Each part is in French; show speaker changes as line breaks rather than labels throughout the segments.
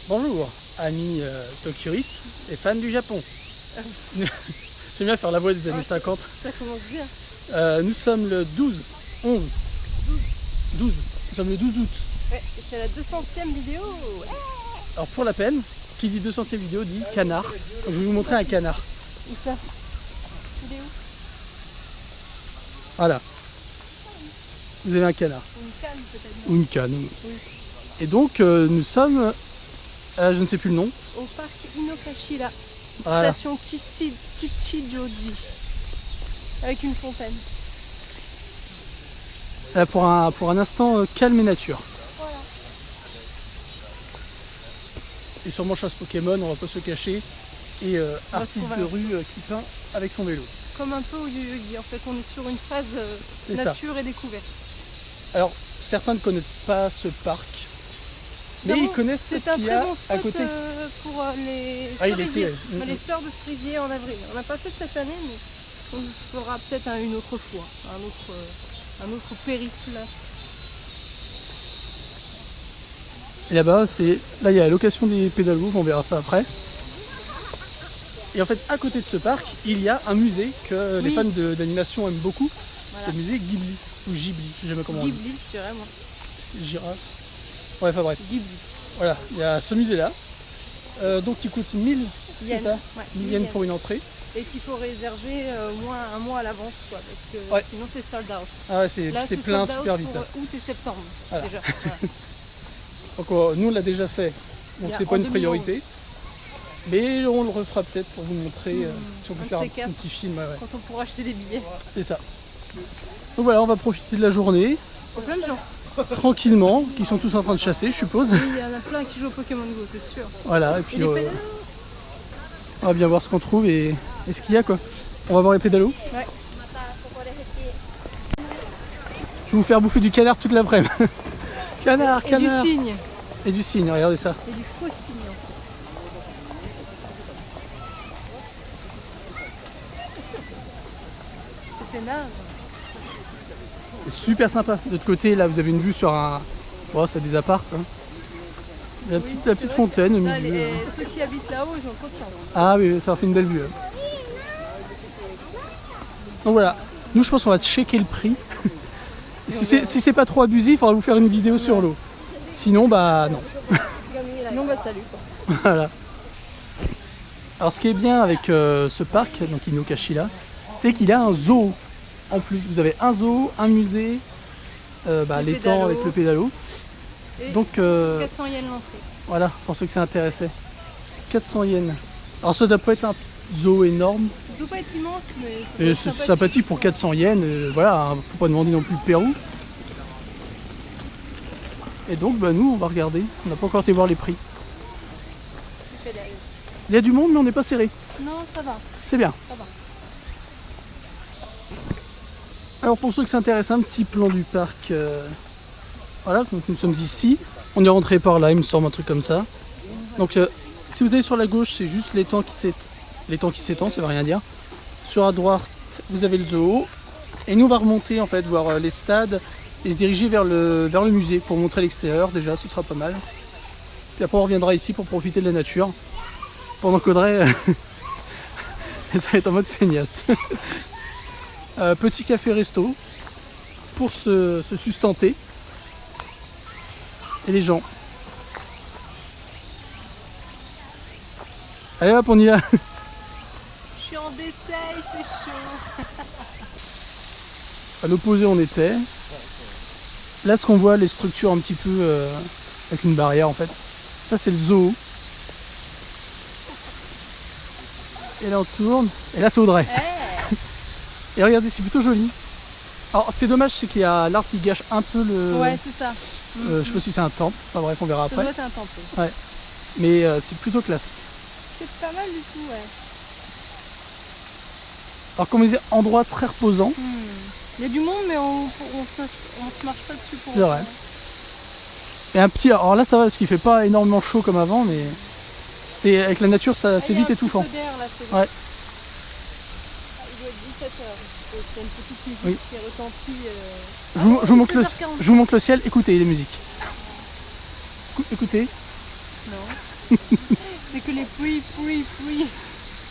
Bonjour, amis Tokyoïtes et fans du Japon. J'aime bien faire la voix des années 50.
Ça commence bien.
Nous sommes le 12. Nous sommes le 12 août.
Ouais, c'est la 200e vidéo. Ouais.
Alors pour la peine, qui dit 200e vidéo dit canard. Donc, je vais vous montrer un canard.
Où ça? Il est où?
Voilà. Vous avez un canard.
Une canne peut-être.
Ou une canne.
Oui.
Et donc nous sommes, je ne sais plus le nom.
Au parc Inokashira,
Voilà.
station Kichijoji, avec une fontaine.
Là, pour un instant calme et nature.
Voilà.
Et sûrement chasse Pokémon, on va pas se cacher. Et
va
artiste
se
de
trouver
rue qui peint avec son vélo.
Comme un peu au Yu-Gi-Oh! En fait, on est sur une phase
C'est
nature et découverte.
Alors, certains ne connaissent pas ce parc, mais ils connaissent ce
C'est un
qu'il y
très
a
bon
à
spot
côté.
pour les
Ah, il
cerisiers.
était,
Les fleurs de cerisier en avril. On n'a pas fait cette année, mais on le fera peut-être une autre fois, un autre périple.
Et là-bas, là il y a la location des pédalos, on verra ça après. Et en fait, à côté de ce parc, il y a un musée que les
Oui.
fans d'animation aiment beaucoup.
Voilà.
C'est le musée Ghibli, ou Ghibli, je sais jamais comment on dit.
Ghibli, je dirais moi.
Girafe. Ouais, enfin bref.
Ghibli.
Voilà, il y a ce musée-là. Donc il coûte 1000, c'est
Yen.
ça
Ouais,
1000 yens pour une entrée.
Et qu'il faut réserver au moins un mois à l'avance, quoi, parce que
Ouais.
sinon c'est sold out.
Ah ouais,
Là,
c'est plein
sold out
super vite.
pour
Hein.
août et septembre,
Voilà.
déjà. Voilà.
Donc nous on l'a déjà fait, donc
Il y a
c'est pas
en
une priorité.
2011.
Mais on le refera peut-être pour vous montrer si on peut
un de
faire
ces
un
quatre.
petit film. Ouais.
Quand on pourra acheter des billets.
C'est ça. Donc voilà, on va profiter de la journée,
Il y a plein de gens.
tranquillement, qui sont tous en train de chasser, je suppose.
Oui, il y en a plein qui jouent au Pokémon Go, c'est sûr.
Voilà, et puis
Et les pédalos.
on va bien voir ce qu'on trouve et ce qu'il y a quoi. On va voir les pédalos.
Ouais.
Je vais vous faire bouffer du canard toute l'après-midi. Canard,
Et
canard.
du cygne.
Et du cygne, regardez ça.
Et du faux cygne. C'était naze.
C'est super sympa. De l'autre côté, là, vous avez une vue sur un... Bon, c'est des apparts. Hein. La petite fontaine au
Là,
milieu.
ceux qui habitent là-haut, ils ont trop de chance.
Ah oui, ça leur fait une belle vue. Hein. Donc voilà. Nous, je pense qu'on va checker le prix. Si c'est pas trop abusif, on va vous faire une vidéo sur l'eau. Sinon, bah non.
Sinon, bah salut quoi.
Voilà. Alors ce qui est bien avec ce parc, donc Inokashira, c'est qu'il a un zoo en plus. Vous avez un zoo, un musée, l'étang
pédalos.
avec le pédalo.
Et
Donc
400 yens l'entrée.
voilà, pour ceux que ça intéressait. 400 yens. Alors ça doit pas être un zoo énorme.
Ça doit pas être immense, mais ça doit
Et
être
c'est sympathique pour 400 yens. Voilà, hein, faut pas demander non plus le Pérou. Et donc nous on va regarder. On n'a pas encore été voir les prix.
Tu pédales.
Il y a du monde mais on n'est pas serré.
Non, ça va,
C'est bien.
ça va.
Alors pour ceux que ça intéresse, un petit plan du parc. Voilà, donc nous sommes ici. On est rentré par là, il me semble, un truc comme ça. Donc si vous allez sur la gauche, c'est juste l'étang qui s'étend, ça veut rien dire. Sur la droite, vous avez le zoo. Et nous on va remonter en fait, voir les stades et se diriger vers le musée pour montrer l'extérieur déjà, ce sera pas mal. Puis après on reviendra ici pour profiter de la nature. Pendant qu'Audrey ça va être en mode feignasse. Petit café resto pour se sustenter. Et les gens. Allez hop, on y va.
Je suis en décès, c'est chaud.
À l'opposé on était. Là ce qu'on voit, les structures un petit peu avec une barrière en fait. Ça c'est le zoo. Et là on tourne. Et là c'est Audrey. Et regardez, c'est plutôt joli. Alors c'est dommage, c'est qu'il y a l'arbre qui gâche un peu le...
Ouais, c'est ça.
je sais pas si c'est un temple. Enfin bref, on verra
Ça
après.
doit être un temple.
Ouais. Mais c'est plutôt classe.
C'est pas mal du tout, ouais.
Alors comme on disait, endroit très reposant.
Il y a du monde, mais on se marche pas dessus pour
C'est vrai. Et un petit... Alors là ça va, parce qu'il fait pas énormément chaud comme avant, mais... C'est avec la nature, ça c'est vite étouffant.
Là, c'est
Ouais.
Il doit être 17h. C'est une petite musique
Oui.
qui retentit.
Je vous
16h40.
montre le ciel, écoutez les musiques. Écoutez.
Non. C'est que les pouilles.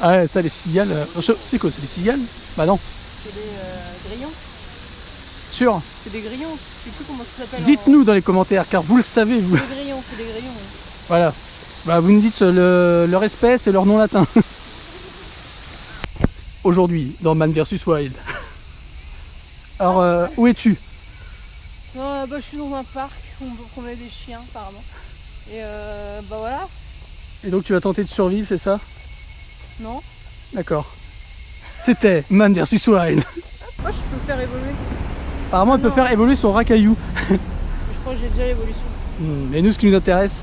Ah ouais, ça les cigales. C'est quoi, c'est les cigales? Bah non.
C'est des grillons.
Sûr?
C'est des grillons, je sais plus comment ça s'appelle.
Dites-nous dans les commentaires, car vous le savez, vous.
C'est des grillons.
Voilà. Bah, vous nous dites leur espèce et leur nom latin. Aujourd'hui, dans Man vs Wild. Alors, où es-tu?
Bah, je suis dans un parc où on peut promener des chiens, apparemment. Et bah voilà.
Et donc tu vas tenter de survivre, c'est ça?
Non.
D'accord. C'était Man vs Wild.
Moi, je peux faire évoluer.
Apparemment, elle peut faire évoluer son racaillou.
Je crois que j'ai déjà l'évolution.
Mais nous, ce qui nous intéresse,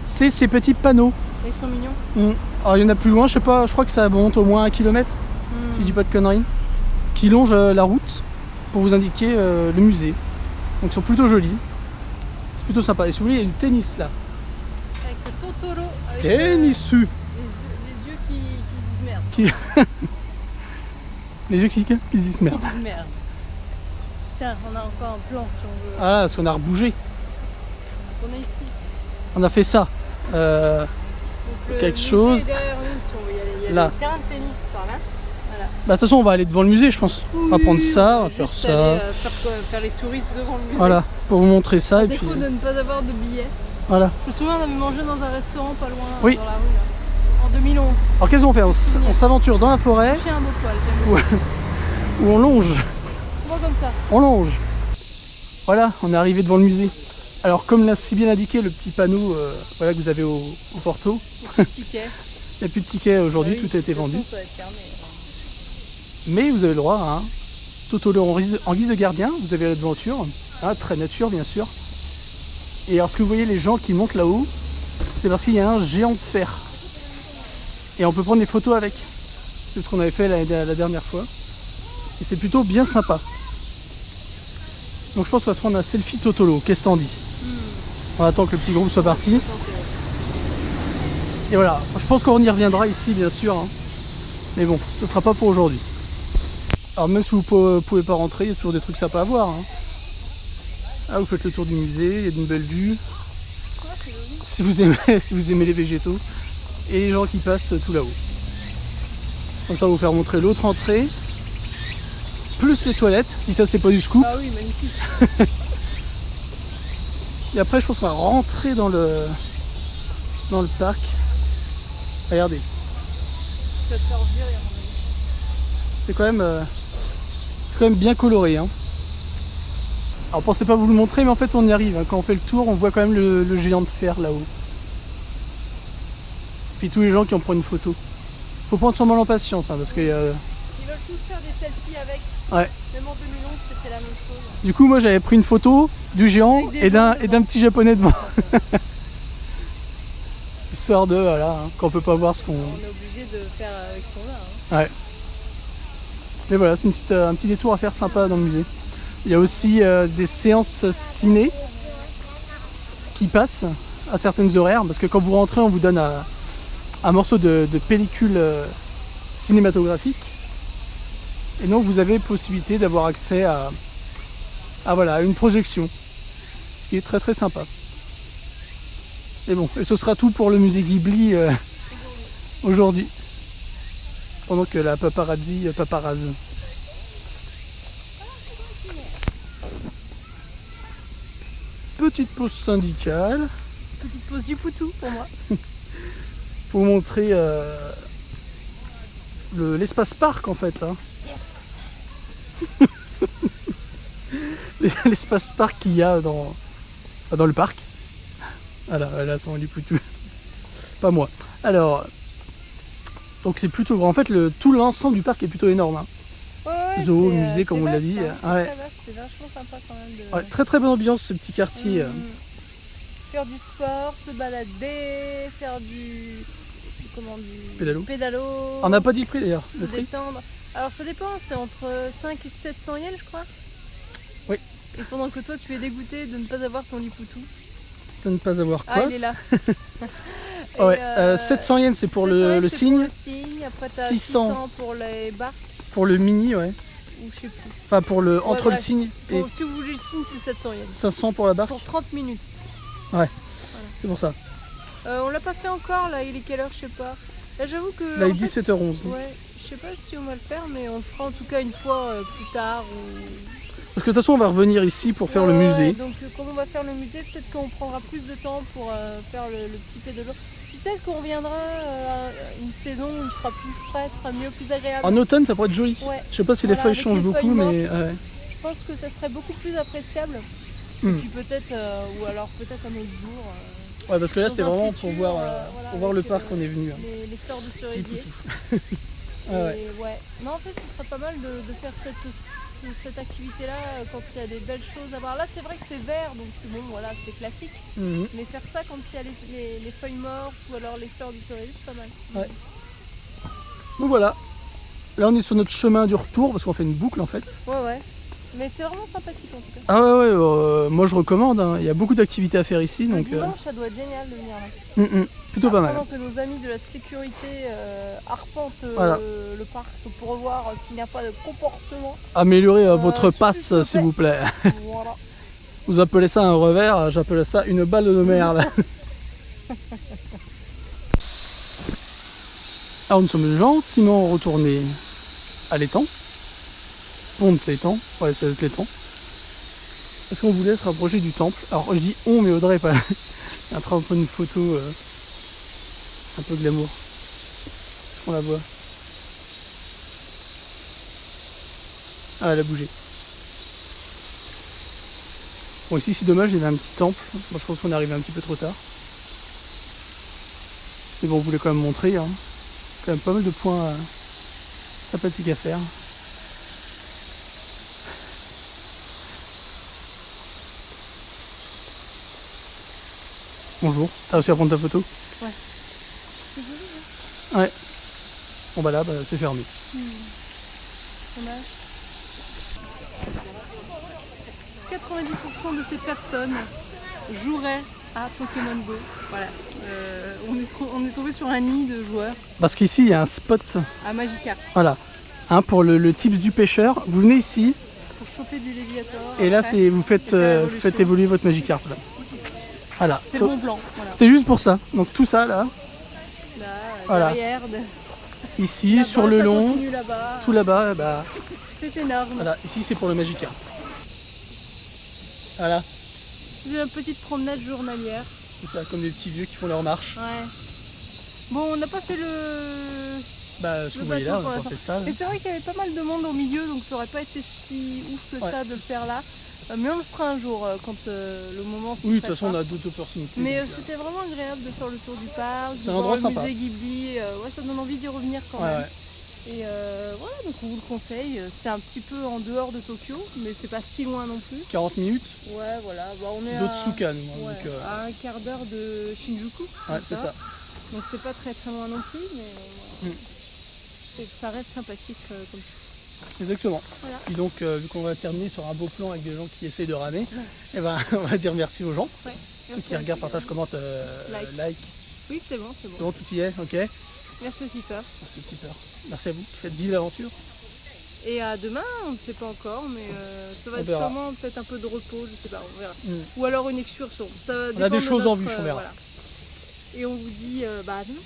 c'est ces petits panneaux.
Ils sont mignons.
Alors, il y en a plus loin, je sais pas, je crois que ça monte au moins 1 kilomètre, si je dis pas de conneries, qui longent la route pour vous indiquer le musée. Donc, ils sont plutôt jolis. C'est plutôt sympa. Et si vous voulez, il y a du tennis là.
Avec le Totoro. Avec
Tennisu.
les yeux qui disent merde.
Les yeux qui disent merde.
Qui disent merde. Tiens, on a encore un plan si on veut.
Ah, parce qu'on a rebougé.
On est ici.
On a fait ça.
Donc,
quelque
musée
chose.
est derrière nous, si on veut y aller. Il y a
Là.
le terrain de tennis par là. Voilà.
Bah, de toute façon, on va aller devant le musée, je pense. On va prendre ça, on va faire
juste
ça.
aller, faire les touristes devant le musée.
Voilà, pour vous montrer ça.
À
Et puis,
défaut de ne pas avoir de billets.
voilà.
Je me souviens, on avait mangé dans un restaurant pas loin
Oui.
dans la rue là. En 2011.
Alors, qu'est-ce qu'on fait? On s'aventure dans la forêt
J'ai un beau poil, j'aime beaucoup.
ou on longe?
Moi comme ça.
On longe. Voilà, on est arrivé devant le musée. Alors, comme l'a si bien indiqué le petit panneau voilà, que vous avez au Porto,
Ticket.
il n'y a plus de tickets aujourd'hui, tout a été vendu.
Ça va être fermé.
Mais vous avez le droit, hein, tout au long en guise de gardien, vous avez l'aventure, hein, très nature bien sûr. Et alors, ce que vous voyez, les gens qui montent là-haut, c'est parce qu'il y a un géant de fer. Et on peut prendre des photos avec. C'est ce qu'on avait fait la dernière fois. Et c'est plutôt bien sympa. Donc je pense qu'on va se prendre un selfie Totolo. Qu'est-ce que t'en dis? On attend que le petit groupe soit parti. Et voilà, je pense qu'on y reviendra ici bien sûr. Hein. Mais bon, ce sera pas pour aujourd'hui. Alors même si vous pouvez pas rentrer, il y a toujours des trucs sympas à voir. Hein. Ah, vous faites le tour du musée, il y a une belle vue. Si vous aimez les végétaux. Et les gens qui passent tout là-haut. Comme ça, on va vous faire montrer l'autre entrée. Plus les toilettes, si ça c'est pas du scoop.
Ah oui, magnifique.
Et après je pense qu'on va rentrer dans le parc. Regardez.
Tu vas te faire virer, à mon avis.
C'est quand même bien coloré. Hein. Alors pensez pas vous le montrer, mais en fait on y arrive. Hein. Quand on fait le tour, on voit quand même le géant de fer là-haut. Puis tous les gens qui en prennent une photo. Faut prendre son mal en patience, hein, parce que...
Ils veulent tous faire des selfies avec.
Ouais.
Même en 2011, c'était la même chose.
Du coup, moi j'avais pris une photo du géant et d'un petit japonais devant. Histoire de, voilà, hein, qu'on peut pas voir ce qu'on...
On est obligé de faire avec ce qu'on a. Hein.
Ouais. Mais voilà, c'est un petit détour à faire sympa dans le musée. Il y a aussi des séances ciné qui passent à certaines horaires, parce que quand vous rentrez, on vous donne un morceau de pellicule cinématographique. Et donc vous avez possibilité d'avoir accès à voilà, une projection, ce qui est très très sympa. Et bon, et ce sera tout pour le musée Ghibli aujourd'hui, pendant que la paparazzi paparazze. Petite pause syndicale.
Petite pause du poutou pour moi.
Pour vous montrer l'espace parc en fait. Hein. Yes. L'espace parc qu'il y a dans le parc. Voilà, elle attend du poutou. Pas moi. Alors, donc c'est plutôt grand. En fait, tout l'ensemble du parc est plutôt énorme. Hein.
Ouais,
Zoo, musée, comme on l'a dit.
Hein,
ouais.
C'est vachement sympa quand même.
Ouais, très très bonne ambiance ce petit quartier.
Faire du sport, se balader, faire du pédalo.
On n'a pas dit le prix d'ailleurs.
Se détendre. Alors ça dépend, c'est entre 5 et 700 yens je crois.
Oui.
Et pendant que toi tu es dégoûté de ne pas avoir ton lipoutou.
De ne pas avoir quoi?
Ah, il est là.
Ouais, 700 yens c'est pour le signe.
Après t'as 600 pour les barques.
Pour le mini, ouais.
Ou je sais plus.
Enfin pour entre le signe et...
Si vous voulez le signe c'est 700 yens.
500 pour la barque.
Pour 30 minutes.
Ouais, voilà. C'est pour ça.
On l'a pas fait encore là, il est quelle heure, je sais pas. Là j'avoue que.
Là, il
en
est
fait,
17h11.
ouais, je sais pas si on va le faire, mais on le fera en tout cas une fois plus tard.
Parce que de toute façon, on va revenir ici pour faire le
Ouais,
musée.
donc comme on va faire le musée, peut-être qu'on prendra plus de temps pour faire le petit pédalo. Peut-être qu'on reviendra une saison où il fera plus frais, sera mieux, plus agréable.
En automne, ça pourrait être joli.
Ouais.
Je sais pas si
Voilà,
les feuilles
avec
changent
les
beaucoup,
feuilles mortes.
mais ouais.
Je pense que ça serait beaucoup plus appréciable. Et puis peut-être, ou alors peut-être un autre jour.
Ouais, parce que là,
Dans
c'était
un
vraiment
futur,
pour voir,
voilà,
pour voir le
avec,
parc qu'on est venu. Hein.
Les fleurs de cerisier.
Ah ouais.
Et ouais. Non, en fait, ce serait pas mal de faire cette activité-là quand il y a des belles choses à voir. Là, c'est vrai que c'est vert, donc bon, voilà, c'est classique. Mais faire ça quand il y a les feuilles mortes ou alors les fleurs du cerisier, c'est pas mal.
Ouais. Donc voilà. Là, on est sur notre chemin du retour parce qu'on fait une boucle en fait.
Ouais. Mais c'est vraiment sympathique en tout cas.
Ah ouais, moi je recommande. Hein. Il y a beaucoup d'activités à faire ici.
Le
Donc,
dimanche, ça doit être génial de venir là.
plutôt pas mal.
Pendant que nos amis de la sécurité arpentent
Voilà.
le parc pour voir qu'il n'y a pas de comportement.
Améliorez votre
s'il
passe,
te
s'il
plaît.
vous plaît.
Voilà.
Vous appelez ça un revers, j'appelle ça une balle de merde. Alors nous sommes gentiment retournés à l'étang. Bon, c'est l'étang, ouais, c'est l'étang. Parce qu'on voulait se rapprocher du temple. Alors je dis on, mais Audrey pas. Elle est en train de prendre une photo un peu glamour. Est-ce qu'on la voit? Ah, elle a bougé. Bon, ici c'est dommage, il y avait un petit temple. Moi je pense qu'on est arrivé un petit peu trop tard. Mais bon, on voulait quand même montrer. Hein. Quand même pas mal de points sympathiques à faire. Bonjour, t'as réussi à prendre ta photo?
Ouais. C'est joli, hein?
Ouais. Bon bah là, c'est fermé.
Dommage. 90% de ces personnes joueraient à Pokémon Go. Voilà. On est tombé sur un nid de joueurs
Parce qu'ici, il y a un spot.
à Magikarp
Voilà. Hein, pour le tips du pêcheur, vous venez ici
pour choper du Léviator.
et là,
après,
vous faites,
faire
faites évoluer votre Magikarp. Là. Voilà.
C'est le bon plan. Voilà.
C'était juste pour ça. Donc tout ça là,
Là,
Voilà.
derrière,
ici,
là-bas,
sur le
ça
long,
continue là-bas.
tout là-bas, bah,
C'est énorme.
voilà. Ici, c'est pour le Magikarp. Voilà.
J'ai une petite promenade journalière.
C'est ça, comme des petits vieux qui font leur marche.
Ouais. Bon, on n'a pas fait le
Bah, ce que vous voyez là, on a pas fait ça. Là.
Et c'est vrai qu'il y avait pas mal de monde au milieu, donc ça aurait pas été si ouf que ça de le faire là. Mais on le fera un jour quand le moment se
Oui, de toute façon, on
prêtera.
a d'autres opportunités.
Mais
donc,
c'était vraiment agréable de faire le tour du parc, de
un
voir
endroit
le
sympa.
musée Ghibli. Ouais, ça donne envie d'y revenir quand
ouais,
même.
ouais.
Et voilà, donc on vous le conseille. C'est un petit peu en dehors de Tokyo, mais c'est pas si loin non plus.
40 minutes
Ouais, voilà. Bah, on est
d'Otsuka, nous. Hein,
ouais,
donc,
à un quart d'heure de Shinjuku.
ouais, c'est ça.
Donc c'est pas très très loin non plus, mais voilà. Ça reste sympathique comme ça.
Exactement.
Voilà.
Puis donc, vu qu'on va terminer sur un beau plan avec des gens qui essayent de ramer, et ben, on va dire merci aux gens.
Ouais.
Ceux qui regardent, partagent, commentent, like.
Oui, c'est bon, c'est
C'est
bon.
bon, tout y est, ok.
Merci aussi, Peur.
Merci, super. Merci à vous. Faites vive l'aventure.
Et à demain, on ne sait pas encore, mais ça va
On
être
verra.
sûrement peut-être un peu de repos, je sais pas, on verra. Ou alors une excursion. Ça va
On a des
dépendre de
choses en
notre,
vue, on verra.
voilà. Et on vous dit bah à demain.